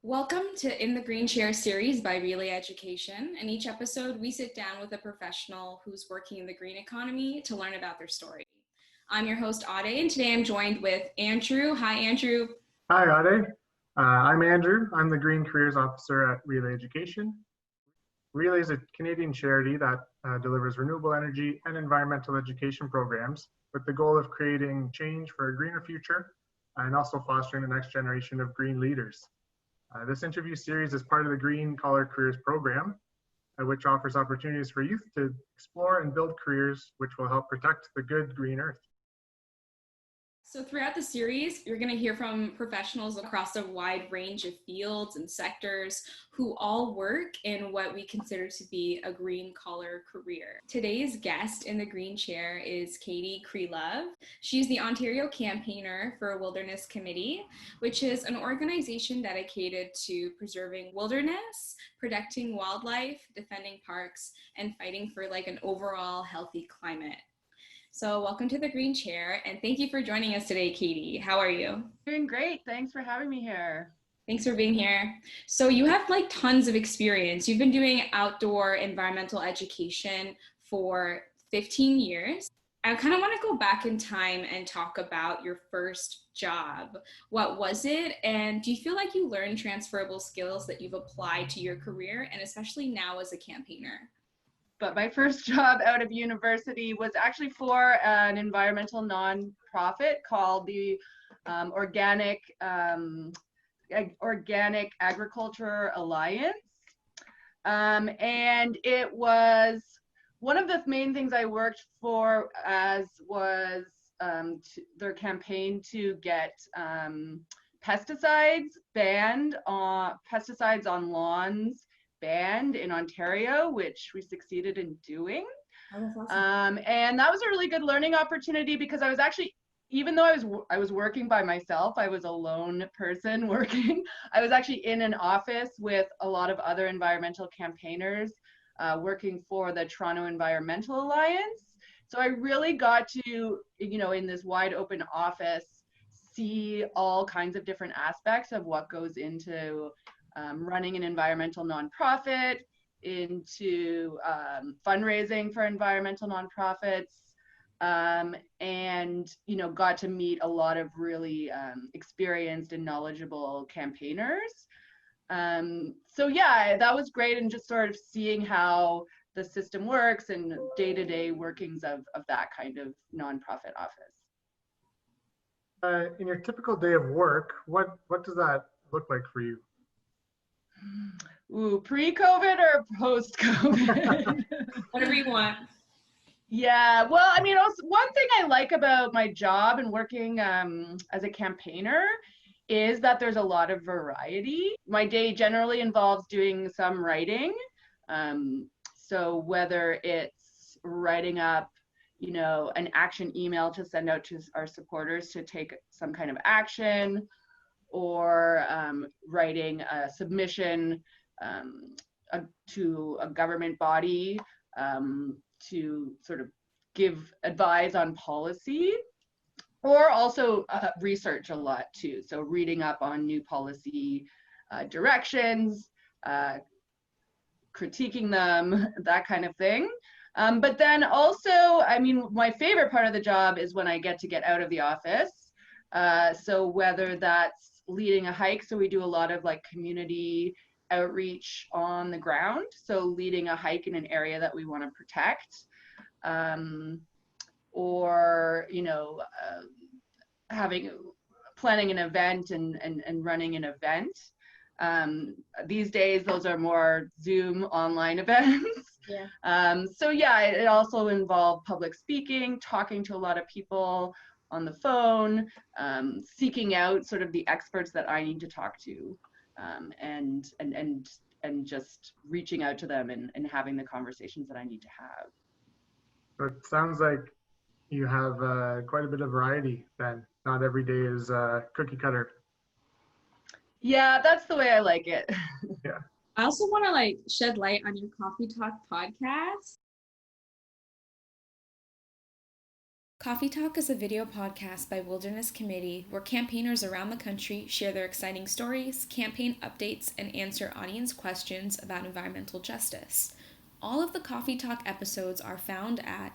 Welcome to In the Green Chair series by Relay Education. In each episode, we sit down with a professional who's working in the green economy to learn about their story. I'm your host, Ade, and today I'm joined with Andrew. Hi, Andrew. Hi, Ade. I'm Andrew. I'm the Green Careers Officer at Relay Education. Relay is a Canadian charity that delivers renewable energy and environmental education programs with the goal of creating change for a greener future and also fostering the next generation of green leaders. This interview series is part of the Green Collar Careers program, which offers opportunities for youth to explore and build careers which will help protect the good green earth. So throughout the series, you're going to hear from professionals across a wide range of fields and sectors who all work in what we consider to be a green collar career. Today's guest in the green chair is Katie Krelove. She's the Ontario campaigner for Wilderness Committee, which is an organization dedicated to preserving wilderness, protecting wildlife, defending parks, and fighting for an overall healthy climate. So welcome to the Green Chair, and thank you for joining us today, Katie. How are you? Doing great. Thanks for having me here. Thanks for being here. So you have tons of experience. You've been doing outdoor environmental education for 15 years. I kind of want to go back in time and talk about your first job. What was it? And do you feel like you learned transferable skills that you've applied to your career, and especially now as a campaigner? But my first job out of university was actually for an environmental nonprofit called the Organic Agriculture Alliance. And it was one of the main things I worked for was their campaign to get pesticides on lawns banned in Ontario, which we succeeded in doing. Oh, that's awesome. And that was a really good learning opportunity because I was actually, even though I was working by myself, I was a lone person working. I was actually in an office with a lot of other environmental campaigners working for the Toronto Environmental Alliance. So I really got to, in this wide open office, see all kinds of different aspects of what goes into running an environmental nonprofit, into fundraising for environmental nonprofits, and got to meet a lot of really experienced and knowledgeable campaigners. So yeah, that was great, and just sort of seeing how the system works and day-to-day workings of that kind of nonprofit office. In your typical day of work, what does that look like for you? Ooh, pre-COVID or post-COVID? Whatever you want. Yeah, well, I mean, also, one thing I like about my job and working as a campaigner is that there's a lot of variety. My day generally involves doing some writing. So whether it's writing up, an action email to send out to our supporters to take some kind of action, or writing a submission to a government body to sort of give advice on policy, or also research a lot too. So reading up on new policy directions, critiquing them, that kind of thing. But then also, I mean, my favorite part of the job is when I get out of the office. So whether that's leading a hike, so we do a lot of community outreach on the ground, so leading a hike in an area that we want to protect, or planning an event and running an event. These days those are more Zoom online events. Yeah. So yeah, it also involved public speaking, talking to a lot of people on the phone, seeking out sort of the experts that I need to talk to, and just reaching out to them and having the conversations that I need to have. So it sounds like you have quite a bit of variety then. Not every day is cookie cutter. Yeah, that's the way I like it. Yeah. I also want to shed light on your Coffee Talk podcast. Coffee Talk is a video podcast by Wilderness Committee where campaigners around the country share their exciting stories, campaign updates, and answer audience questions about environmental justice. All of the Coffee Talk episodes are found at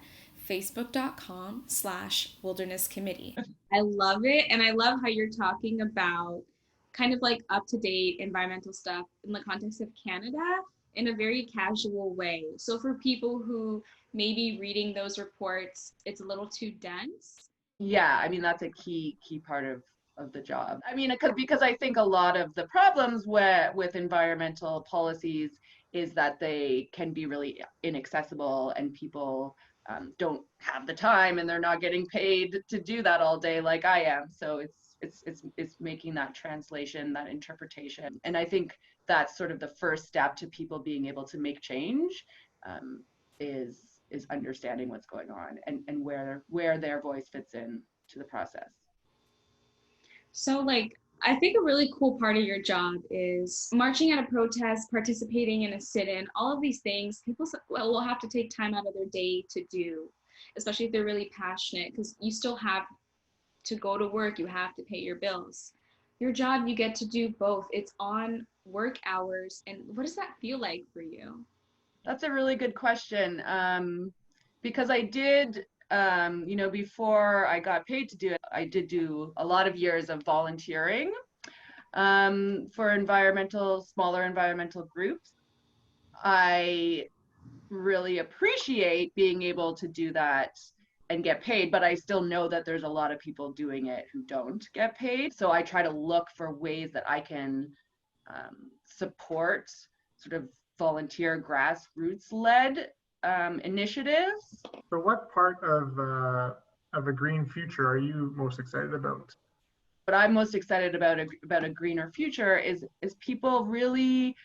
facebook.com/Wilderness Committee. I love it, and I love how you're talking about kind of like up-to-date environmental stuff in the context of Canada in a very casual way. So for people who maybe reading those reports, it's a little too dense. Yeah, I mean, that's a key part of the job. I mean, because I think a lot of the problems with environmental policies is that they can be really inaccessible, and people don't have the time, and they're not getting paid to do that all day like I am. So it's making that translation, that interpretation. And I think that's sort of the first step to people being able to make change, is understanding what's going on and where their voice fits in to the process. So like, I think a really cool part of your job is marching at a protest, participating in a sit-in, all of these things people will have to take time out of their day to do, especially if they're really passionate, because you still have to go to work, you have to pay your bills. Your job, you get to do both. It's on work hours. And what does that feel like for you? That's a really good question. Because I did, before I got paid to do it, I did do a lot of years of volunteering for smaller environmental groups. I really appreciate being able to do that and get paid, but I still know that there's a lot of people doing it who don't get paid. So I try to look for ways that I can support sort of volunteer grassroots-led initiatives. So what part of a green future are you most excited about? What I'm most excited about a greener future is people really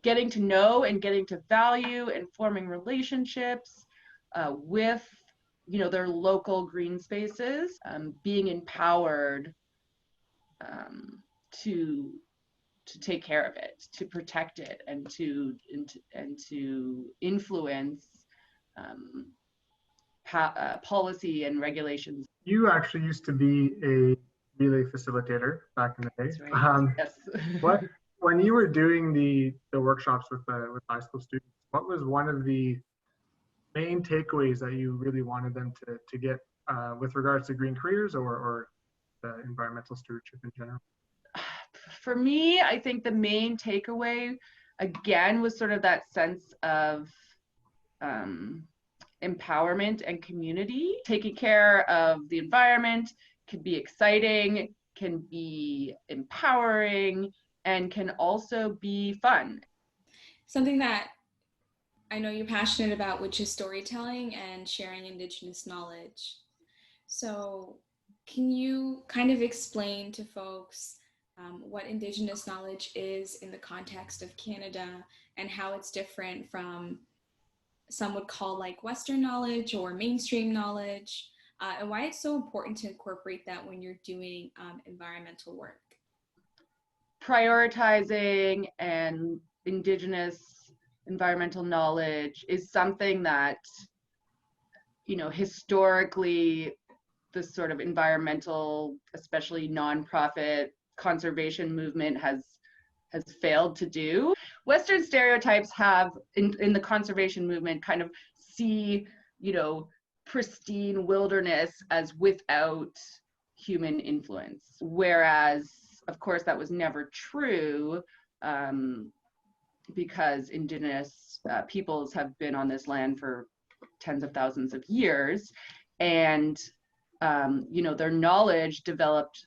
getting to know and getting to value and forming relationships with their local green spaces, being empowered to take care of it, to protect it, and to influence policy and regulations. You actually used to be a relay facilitator back in the day. That's right. Yes. When you were doing the workshops with high school students, what was one of the main takeaways that you really wanted them to get with regards to green careers or the environmental stewardship in general? For me, I think the main takeaway, again, was sort of that sense of empowerment and community. Taking care of the environment can be exciting, can be empowering, and can also be fun. Something that I know you're passionate about, which is storytelling and sharing Indigenous knowledge. So can you kind of explain to folks what Indigenous knowledge is in the context of Canada and how it's different from some would call like Western knowledge or mainstream knowledge, and why it's so important to incorporate that when you're doing environmental work? Prioritizing and Indigenous environmental knowledge is something that, historically, the sort of environmental, especially nonprofit conservation movement has failed to do. Western stereotypes have in the conservation movement kind of see, pristine wilderness as without human influence, whereas of course that was never true, because Indigenous peoples have been on this land for tens of thousands of years, and their knowledge developed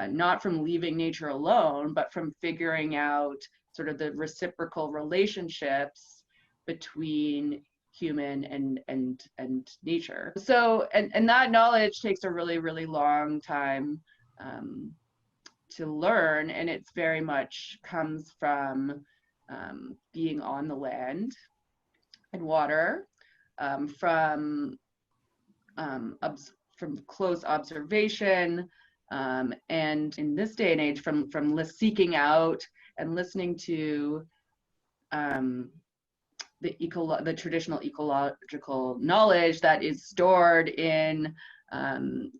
not from leaving nature alone, but from figuring out sort of the reciprocal relationships between human and nature. So, and that knowledge takes a really, really long time to learn, and it's very much comes from being on the land and water, from close observation, and in this day and age, from seeking out and listening to the traditional ecological knowledge that is stored in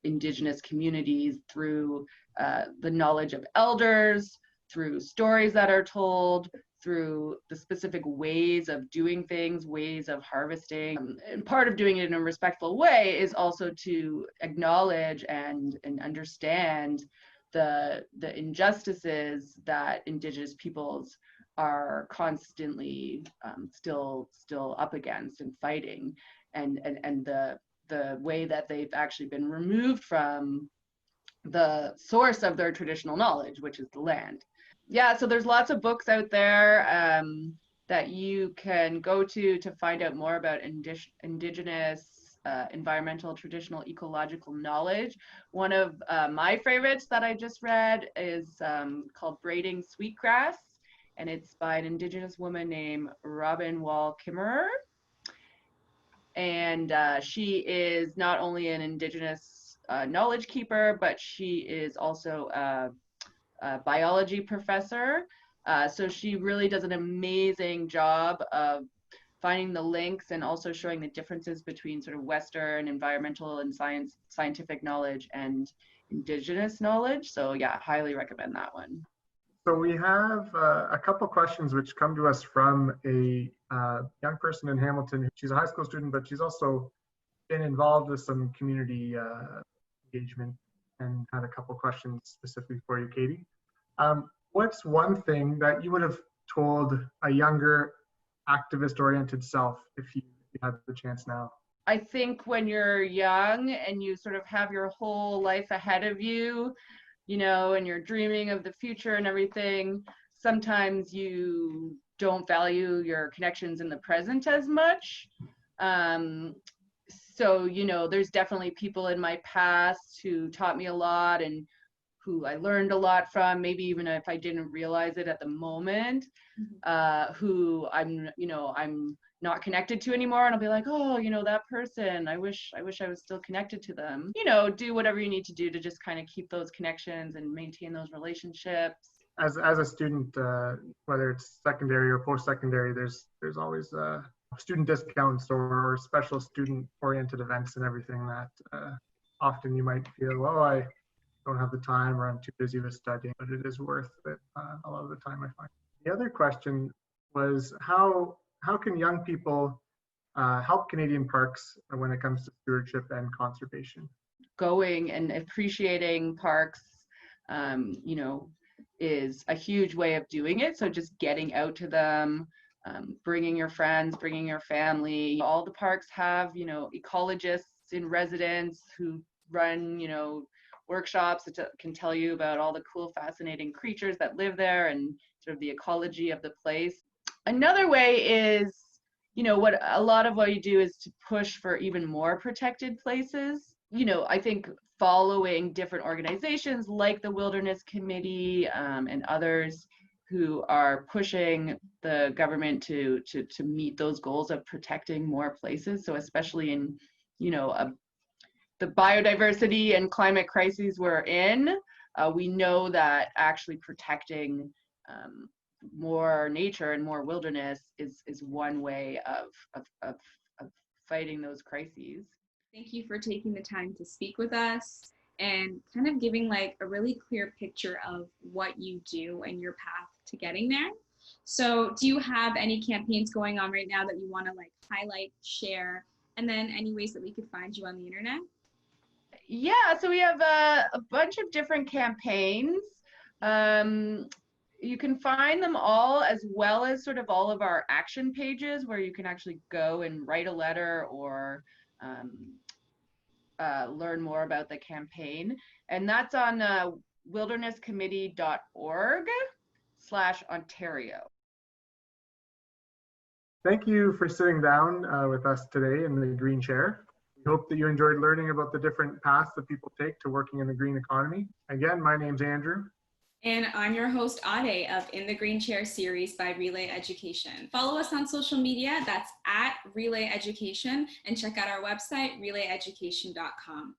Indigenous communities through the knowledge of elders, through stories that are told, through the specific ways of doing things, ways of harvesting. And part of doing it in a respectful way is also to acknowledge and understand the injustices that Indigenous peoples are constantly still up against and fighting, and the way that they've actually been removed from the source of their traditional knowledge, which is the land. Yeah, so there's lots of books out there that you can go to find out more about Indigenous environmental, traditional, ecological knowledge. One of my favorites that I just read is called Braiding Sweetgrass, and it's by an Indigenous woman named Robin Wall Kimmerer. And she is not only an Indigenous knowledge keeper, but she is also a biology professor. So she really does an amazing job of finding the links and also showing the differences between sort of Western environmental and scientific knowledge and Indigenous knowledge. So yeah, highly recommend that one. So we have a couple questions which come to us from a young person in Hamilton. She's a high school student, but she's also been involved with some community engagement, and had a couple questions specifically for you, Katie. What's one thing that you would have told a younger activist-oriented self if you had the chance now? I think when you're young and you sort of have your whole life ahead of you, you know, and you're dreaming of the future and everything, sometimes you don't value your connections in the present as much. So, you know, there's definitely people in my past who taught me a lot and who I learned a lot from, maybe even if I didn't realize it at the moment, who I'm not connected to anymore. And I'll be like, oh, you know, that person, I wish I was still connected to them. You know, do whatever you need to do to just kind of keep those connections and maintain those relationships. As a student, whether it's secondary or post-secondary, there's always student discounts or special student-oriented events and everything that often you might feel, well, I don't have the time or I'm too busy with studying, but it is worth it a lot of the time, I find. The other question was how can young people help Canadian parks when it comes to stewardship and conservation? Going and appreciating parks, you know, is a huge way of doing it. So just getting out to them, bringing your friends, bringing your family. All the parks have, you know, ecologists in residence who run, you know, workshops that can tell you about all the cool, fascinating creatures that live there and sort of the ecology of the place. Another way is, you know, what a lot of what you do is to push for even more protected places. You know, I think following different organizations like the Wilderness Committee and others who are pushing the government to meet those goals of protecting more places. So especially in, you know, the biodiversity and climate crises we're in, we know that actually protecting more nature and more wilderness is one way of fighting those crises. Thank you for taking the time to speak with us and kind of giving like a really clear picture of what you do and your path to getting there. So do you have any campaigns going on right now that you want to like highlight, share, and then any ways that we could find you on the internet? Yeah, so we have a bunch of different campaigns. You can find them all, as well as sort of all of our action pages where you can actually go and write a letter or learn more about the campaign. And that's on wildernesscommittee.org/Ontario. Thank you for sitting down with us today in the Green Chair. We hope that you enjoyed learning about the different paths that people take to working in the green economy. Again, my name's Andrew. And I'm your host, Ade, of In the Green Chair series by Relay Education. Follow us on social media, that's @Relay Education, and check out our website, relayeducation.com.